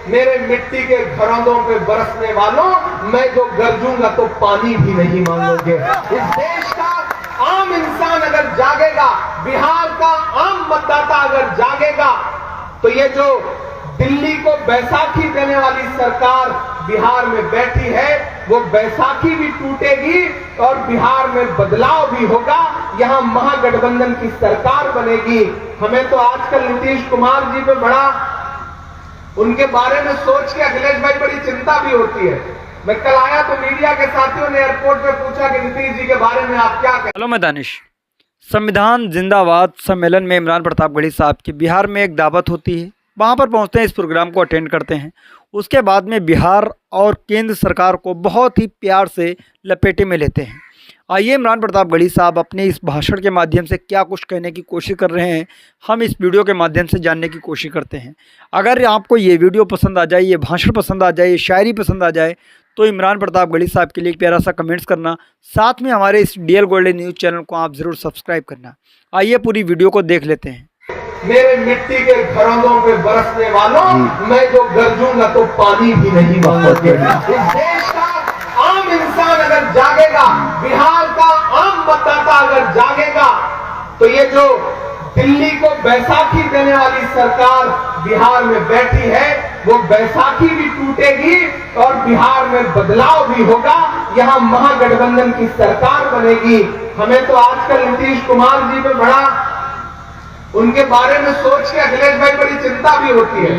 मेरे मिट्टी के घरौंदों पे बरसने वालों, मैं जो गरजूंगा तो पानी भी नहीं मांगोगे। इस देश का आम इंसान अगर जागेगा, बिहार का आम मतदाता अगर जागेगा, तो ये जो दिल्ली को बैसाखी देने वाली सरकार बिहार में बैठी है, वो बैसाखी भी टूटेगी और बिहार में बदलाव भी होगा। यहां महागठबंधन की सरकार बनेगी। हमें तो आजकल नीतीश कुमार जी पे बड़ा, उनके बारे में सोच के अखिलेश भाई बड़ी चिंता भी होती है। मैं कल आया तो मीडिया के साथियों ने एयरपोर्ट पे पूछा कि नीतीश जी के बारे में आप क्या कहें। हेलो, मैं दानिश। संविधान जिंदाबाद सम्मेलन में इमरान प्रतापगढ़ी साहब की बिहार में एक दावत होती है, वहाँ पर पहुँचते हैं, इस प्रोग्राम को अटेंड करते हैं। उसके बाद में बिहार और केंद्र सरकार को बहुत ही प्यार से लपेटे में लेते हैं। आइए इमरान प्रतापगढ़ी साहब अपने इस भाषण के माध्यम से क्या कुछ कहने की कोशिश कर रहे हैं, हम इस वीडियो के माध्यम से जानने की कोशिश करते हैं। अगर आपको ये वीडियो पसंद आ जाए, ये भाषण पसंद आ जाए, ये शायरी पसंद आ जाए, तो इमरान प्रतापगढ़ी साहब के लिए एक प्यारा सा कमेंट्स करना, साथ में हमारे इस डीएल गोल्डन न्यूज़ चैनल को आप ज़रूर सब्सक्राइब करना। आइए पूरी वीडियो को देख लेते हैं। मेरे मिट्टी के घरौंदों पे बरसने वालों, मैं जो गरजूंगा तो पानी भी नहीं मांगोगे। इस देश का आम इंसान अगर जागेगा, बिहार का आम मतदाता अगर जागेगा, तो ये जो दिल्ली को बैसाखी देने वाली सरकार बिहार में बैठी है, वो बैसाखी भी टूटेगी और बिहार में बदलाव भी होगा। यहां महागठबंधन की सरकार बनेगी। हमें तो आजकल नीतीश कुमार जी पे बड़ा, उनके बारे में सोच के अखिलेश भाई बड़ी चिंता भी होती है।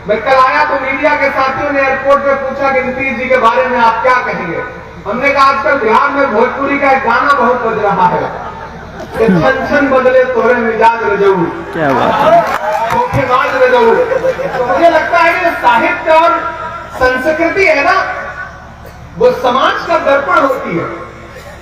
मैं कल आया तो मीडिया के साथियों ने एयरपोर्ट पे पूछा कि नीतीश जी के बारे में आप क्या कहेंगे। हमने कहा आजकल बिहार में भोजपुरी का एक गाना बहुत बज रहा है कि छन छन बदले तोरे मिजाज रजऊ, क्या बात है, धोखेबाज रजऊ। तो मुझे लगता है कि साहित्य और संस्कृति है ना, वो समाज का दर्पण होती है।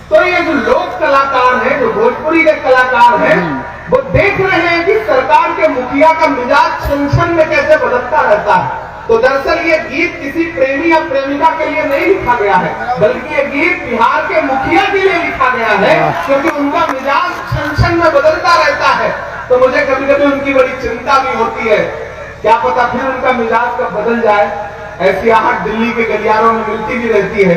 तो ये जो लोक कलाकार हैं, जो भोजपुरी के कलाकार हैं, वो देख रहे हैं कि सरकार के मुखिया का मिजाज छन में कैसे बदलता रहता है। तो दरअसल ये गीत किसी प्रेमी या प्रेमिका के लिए नहीं लिखा गया है, बल्कि ये गीत बिहार के मुखिया के लिए लिखा गया है, क्योंकि उनका मिजाज छन में बदलता रहता है। तो मुझे कभी कभी उनकी बड़ी चिंता भी होती है, क्या पता फिर उनका मिजाज कब बदल जाए। ऐसी आहट दिल्ली के गलियारों में मिलती भी रहती है,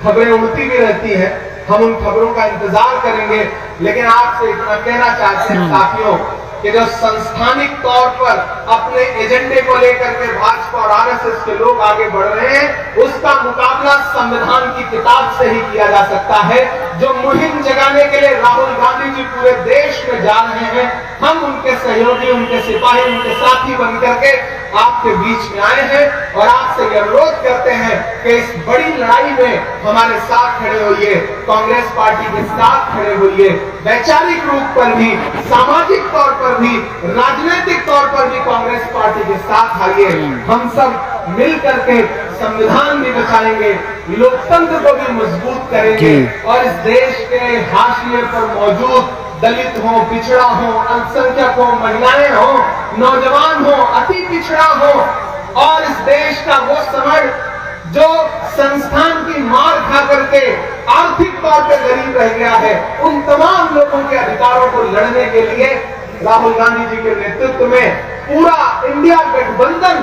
खबरें उड़ती भी रहती है। हम उन खबरों का इंतजार करेंगे, लेकिन आपसे इतना कहना चाहते हैं साथियों कि जो संस्थानिक तौर पर अपने एजेंडे को लेकर के भाजपा और आरएसएस के लोग आगे बढ़ रहे हैं, उसका मुकाबला संविधान की किताब से ही किया जा सकता है। जो मुहिम जगाने के लिए राहुल गांधी जी पूरे देश में जा रहे हैं, हम उनके सहयोगी, उनके सिपाही, उनके साथी बन करके आपके बीच में आए हैं और आपसे यह अनुरोध करते हैं कि इस बड़ी लड़ाई में हमारे साथ खड़े होइए, कांग्रेस पार्टी के साथ खड़े होइए। वैचारिक रूप पर भी, सामाजिक तौर पर भी, राजनीतिक तौर पर भी कांग्रेस पार्टी के साथ आइए। हम सब मिल करके संविधान भी बचाएंगे, लोकतंत्र को भी मजबूत करेंगे और इस देश के हाशिए पर मौजूद दलित हो, पिछड़ा हो, अल्पसंख्यक हो, महिलाएं हो, नौजवान हो, अति पिछड़ा हो और इस देश का वो समाज जो संस्थान की मार खा करके आर्थिक तौर पर गरीब रह गया है, उन तमाम लोगों के अधिकारों को लड़ने के लिए राहुल गांधी जी के नेतृत्व में पूरा इंडिया गठबंधन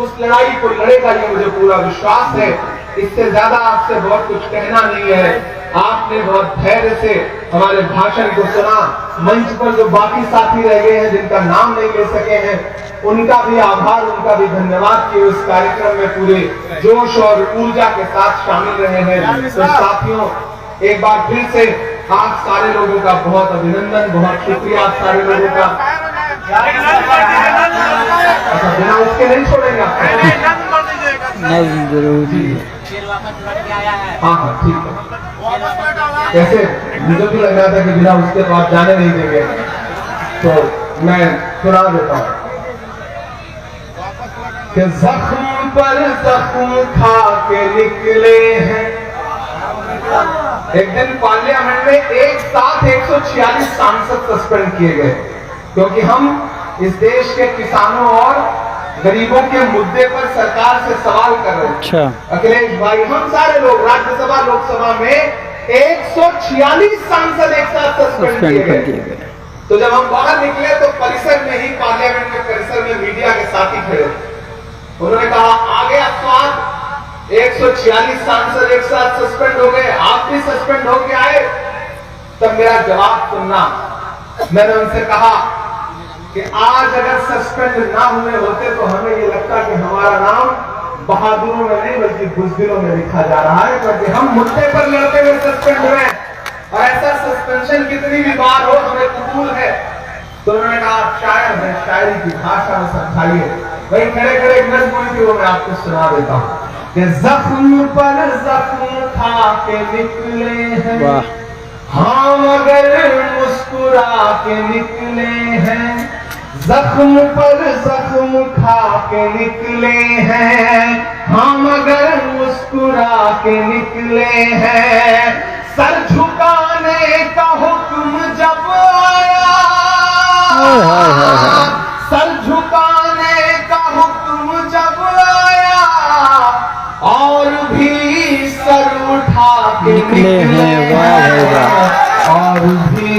उस लड़ाई को लड़ेगा, ये मुझे पूरा विश्वास है। इससे ज्यादा आपसे बहुत कुछ कहना नहीं है। आपने बहुत धैर्य से हमारे भाषण को सुना। मंच पर जो बाकी साथी रह गए हैं, जिनका नाम नहीं ले सके हैं, उनका भी आभार, उनका भी धन्यवाद कि उस कार्यक्रम में पूरे जोश और ऊर्जा के साथ शामिल रहे हैं। तो साथियों, एक बार फिर से आप सारे लोगों का बहुत अभिनंदन, बहुत शुक्रिया आप सारे लोगों का। अच्छा, बिना उसके नहीं छोड़ेंगे आपको? जरूरी है। हाँ हाँ, ठीक है। कैसे मुझे भी लग रहा था कि बिना उसके तो आप जाने नहीं देंगे, तो मैं सुना देता हूँ कि जख्म पर जख्म खा के निकले हैं। एक दिन पार्लियामेंट में एक साथ 146 सांसद सस्पेंड किए गए, क्योंकि हम इस देश के किसानों और गरीबों के मुद्दे पर सरकार से सवाल कर रहे हैं। अच्छा। अखिलेश भाई, हम सारे लोग राज्यसभा लोकसभा में 146 सांसद एक साथ सस्पेंड किए गए। तो जब हम बाहर निकले तो परिसर में ही, पार्लियामेंट के परिसर में मीडिया के साथी खड़े, उन्होंने कहा आगे 146 सांसद एक साथ सस्पेंड हो गए, आप भी सस्पेंड होके आए। तब मेरा जवाब सुनना, मैंने उनसे कहा कि आज अगर सस्पेंड ना हुए होते तो हमें ये लगता कि हमारा नाम बहादुरों में नहीं बल्कि बुज़दिलों में लिखा जा रहा है, क्योंकि हम मुद्दे पर लड़ते हुए सस्पेंड हुए और ऐसा सस्पेंशन कितनी भी बार हो हमें कबूल है। तो उन्होंने कहा आप शायर हैं, शायरी की भाषा में समझाइए। वही खड़े खड़े एक नज़्म हुई थी, वो मैं आपको सुना देता हूँ कि जख्म पर जख्म खा के निकले हैं, हाँ मगर मुस्कुरा के निकले हैं, जख्म पर जख्म खा के निकले हैं, हाँ मगर मुस्कुरा के निकले हैं। सर झुकाने का हुक्म जब आया, सर झुकाने का हुक्म जब आया, और भी सर उठा के निकले हैं, और भी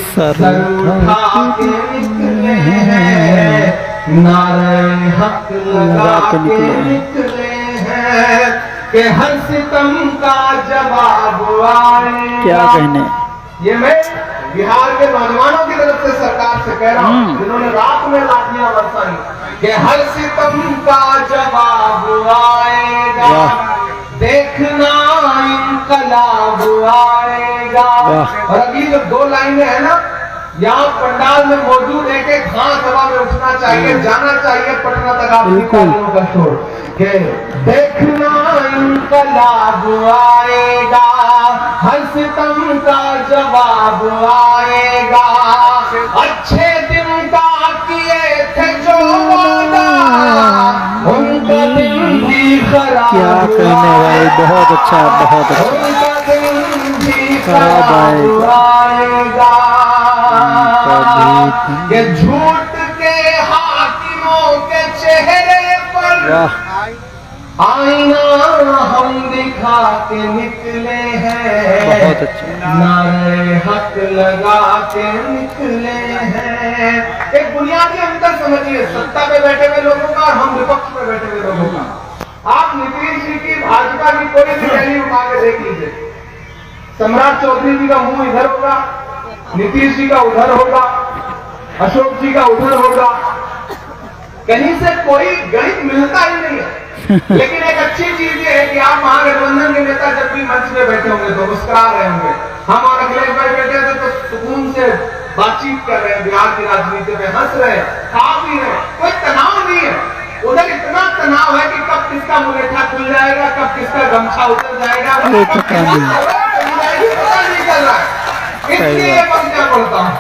सर उठा के निकले हैं, नारे हक लगा के निकले हैं कि हर सितम का जवाब आएगा। क्या कहने, ये मैं बिहार के नौजवानों की तरफ से सरकार से कह रहा हूँ जिन्होंने रात में लाठियां बरसाई, कि हर सितम का जवाब आएगा, देखना इनकलाब आएगा। और अगली जो दो लाइनें हैं ना, यहाँ पंडाल में मौजूद एक एक घास हवा में उठना चाहिए, जाना चाहिए पटना तक आपकी तालियों का शोर, कि देखना इनकलाब आएगा, हर सितम का जवाब आएगा, अच्छे दिन का किए थे जो वादा, उनका दिन भी खराब। क्या कहने भाई, बहुत अच्छा, बहुत अच्छा, उनका दिन भी खराब आएगा, कि झूठ के हाकिमों के चेहरे पर आईना हम दिखा के निकले हैं, बहुत अच्छा, नारे हक लगा के निकले हैं। एक बुनियादी अंतर समझिए सत्ता पे बैठे हुए लोगों का और हम विपक्ष पे बैठे हुए लोगों का। आप नीतीश जी की भाजपा की कोई भी रैली उठा के देख लीजिए, सम्राट चौधरी जी का मुंह इधर होगा, नीतीश जी का उधर होगा, अशोक जी का उधर होगा, कहीं से कोई गणित मिलता ही नहीं है। लेकिन एक अच्छी चीज ये है कि आप महागठबंधन के नेता जब भी मंच में बैठे होंगे तो मुस्कुरा रहे होंगे। हम और अखिलेश भाई बैठे थे तो सुकून से बातचीत कर रहे हैं, बिहार की राजनीति में हंस रहे हैं, खा पी रहे हैं, कोई तनाव नहीं है। उधर इतना तनाव है कि कब किसका मुलेठा खुल जाएगा, कब किसका गमछा उतर जाएगा, पता नहीं चल रहा है। इसलिए मैं क्या बोलता हूँ,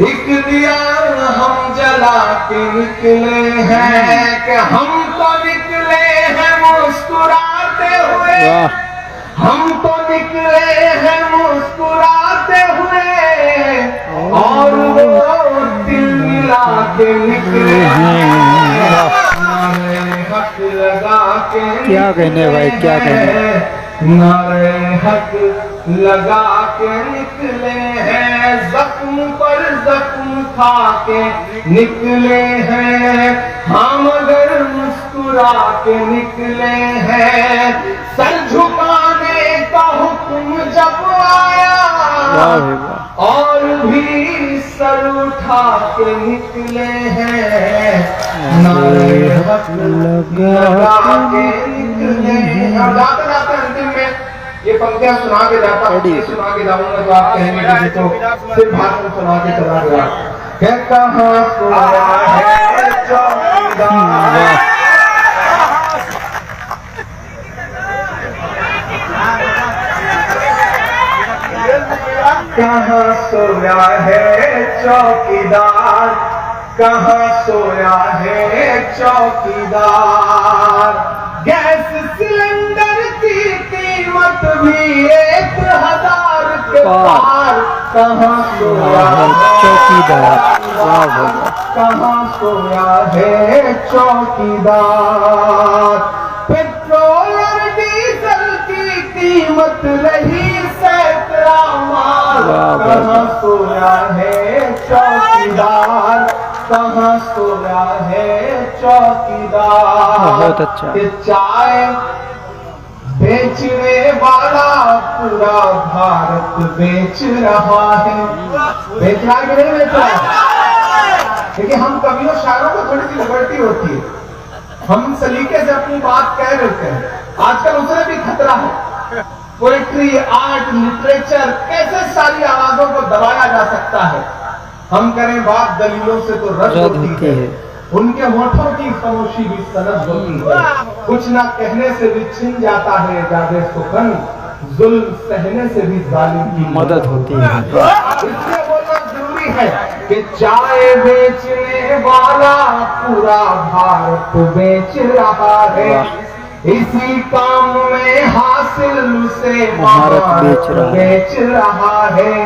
एक दिया हम जला के निकले हैं, कि हम तो निकले हैं मुस्कुराते हुए, हम तो निकले हैं मुस्कुराते हुए, और वो दिल मिला के निकले हैं, हक लगा के। क्या कहने भाई, क्या कहने, नारे हक लगा के निकले हैं, जख्म पर जख्म खा के निकले हैं, हम अगर मुस्कुरा के निकले हैं, सर झुकाने का हुक्म जब आया, और भी सर उठा के निकले हैं, नारे हक लगा के निकले हैं। और जाते जाते अंतिम में ये पंक्तियां सुना के जाता हूँ, सुना के जाऊंगा तो आप कहेंगे कि तो सिर्फ भाषण सुना के चला गया। क्या कहाँ सोया है चौकीदार, कहाँ सोया है चौकीदार, कहाँ सोया है चौकीदार, गैस सिलेंडर की कीमत भी 1000 के पार, कहाँ सोया है चौकीदार, कहाँ सोया है चौकीदार, पेट्रोल और डीजल की कीमत रही सैकड़ा मार, कहाँ सोया है चौकीदार, कहाँ सोया है चौकीदार। बहुत अच्छा। कि चाय बेचने वाला पूरा भारत बेच रहा है। बेच रहा है कि नहीं बेच रहा है? देखिए, हम कवियों शायरों को थोड़ी सी लिबर्टी होती है, हम सलीके से अपनी बात कह लेते हैं। आजकल उसमें भी खतरा है। पोएट्री, आर्ट, लिटरेचर, कैसे सारी आवाजों को दबाया जा सकता है। हम करें बात दलीलों से तो रद्द होती है, उनके होठों की खामोशी भी सनद होती है। कुछ ना कहने से भी छिन जाता है जादे सुखन, जुल्म सहने से भी जालिम की मदद होती है। इसलिए बोलना जरूरी है कि चाय बेचने वाला पूरा भारत बेच रहा है। इसी काम में हासिल से भारत बेच रहा है।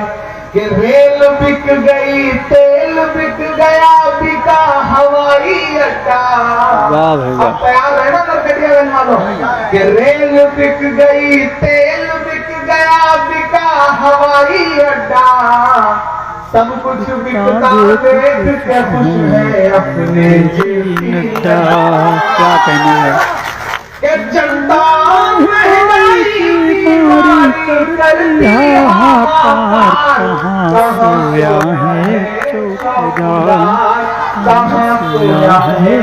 कि रेल बिक गई, तेल बिक गया, बिका हवाई अड्डा। वाह भाई वाह। अब तैयार है ना नरकटियागंज वालों? कि रेल बिक गई, तेल बिक गया, बिका हवाई अड्डा। सब कुछ बिकता देख के खुश है अपने क्या कहना है। कि जनता महंगाई की मारी करती है हाहाकार। कहाँ सोया है चौकीदार, कहाँ सोया है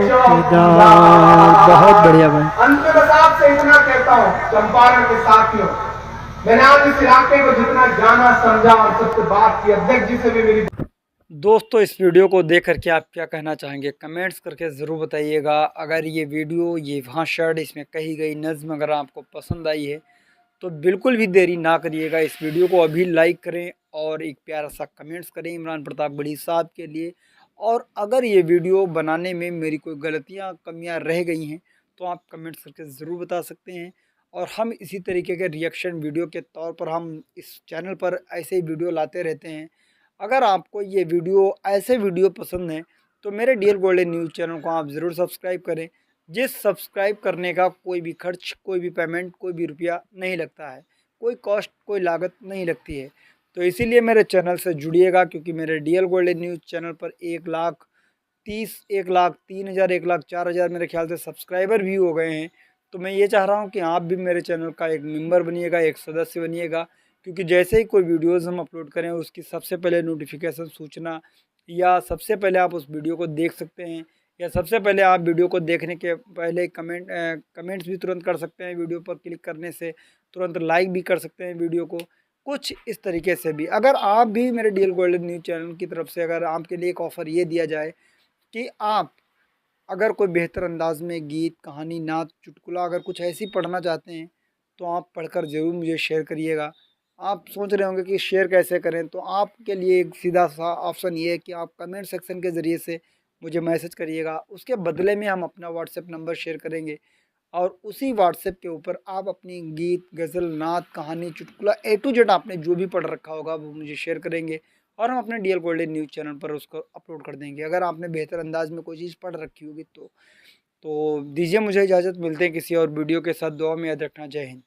चौकीदार। बहुत बढ़िया भाई। अंत में बस आपसे इतना कहता हूँ चंपारण के साथियों, मैंने आज इस इलाके को जितना जाना समझा और सबसे बात की, अध्यक्ष जी से भी मेरी। दोस्तों, इस वीडियो को देख करके आप क्या कहना चाहेंगे कमेंट्स करके ज़रूर बताइएगा। अगर ये वीडियो, ये भाषण, इसमें कही गई नज़्म अगर आपको पसंद आई है तो बिल्कुल भी देरी ना करिएगा, इस वीडियो को अभी लाइक करें और एक प्यारा सा कमेंट्स करें इमरान प्रताप गढ़ी साहब के लिए। और अगर ये वीडियो बनाने में मेरी कोई गलतियाँ, कमियाँ रह गई हैं तो आप कमेंट्स करके ज़रूर बता सकते हैं। और हम इसी तरीके के रिएक्शन वीडियो के तौर पर हम इस चैनल पर ऐसे ही वीडियो लाते रहते हैं। अगर आपको ये वीडियो, ऐसे वीडियो पसंद हैं तो मेरे डीएल गोल्डन न्यूज़ चैनल को आप ज़रूर सब्सक्राइब करें। जिस सब्सक्राइब करने का कोई भी खर्च, कोई भी पेमेंट, कोई भी रुपया नहीं लगता है, कोई कॉस्ट, कोई लागत नहीं लगती है। तो इसीलिए मेरे चैनल से जुड़िएगा, क्योंकि मेरे डीएल गोल्डन न्यूज़ चैनल पर 1,30,000, 1,03,000, 1,04,000 मेरे ख्याल से सब्सक्राइबर भी हो गए हैं। तो मैं ये चाह रहा हूँ कि आप भी मेरे चैनल का एक मेंबर बनिएगा, एक सदस्य बनिएगा, क्योंकि जैसे ही कोई वीडियोज़ हम अपलोड करें उसकी सबसे पहले नोटिफिकेशन, सूचना, या सबसे पहले आप उस वीडियो को देख सकते हैं, या सबसे पहले आप वीडियो को देखने के पहले कमेंट्स भी तुरंत कर सकते हैं। वीडियो पर क्लिक करने से तुरंत लाइक भी कर सकते हैं वीडियो को। कुछ इस तरीके से भी अगर आप भी मेरे डीएल गोल्डन न्यूज़ चैनल की तरफ से अगर आपके लिए एक ऑफ़र ये दिया जाए कि आप अगर कोई बेहतर अंदाज में गीत, कहानी, नात, चुटकुला अगर कुछ ऐसी पढ़ना चाहते हैं तो आप पढ़कर ज़रूर मुझे शेयर करिएगा। आप सोच रहे होंगे कि शेयर कैसे करें, तो आपके लिए एक सीधा सा ऑप्शन ये है कि आप कमेंट सेक्शन के ज़रिए से मुझे मैसेज करिएगा। उसके बदले में हम अपना व्हाट्सएप नंबर शेयर करेंगे और उसी व्हाट्सएप के ऊपर आप अपनी गीत, गज़ल, नात, कहानी, चुटकुला A to Z आपने जो भी पढ़ रखा होगा वो मुझे शेयर करेंगे और हम अपने डीएल गोल्डन न्यूज़ चैनल पर उसको अपलोड कर देंगे। अगर आपने बेहतर अंदाज में कोई चीज़ पढ़ रखी होगी तो दीजिए मुझे इजाज़त। मिलते हैं किसी और वीडियो के साथ। दुआ में याद रखना। जय हिंद।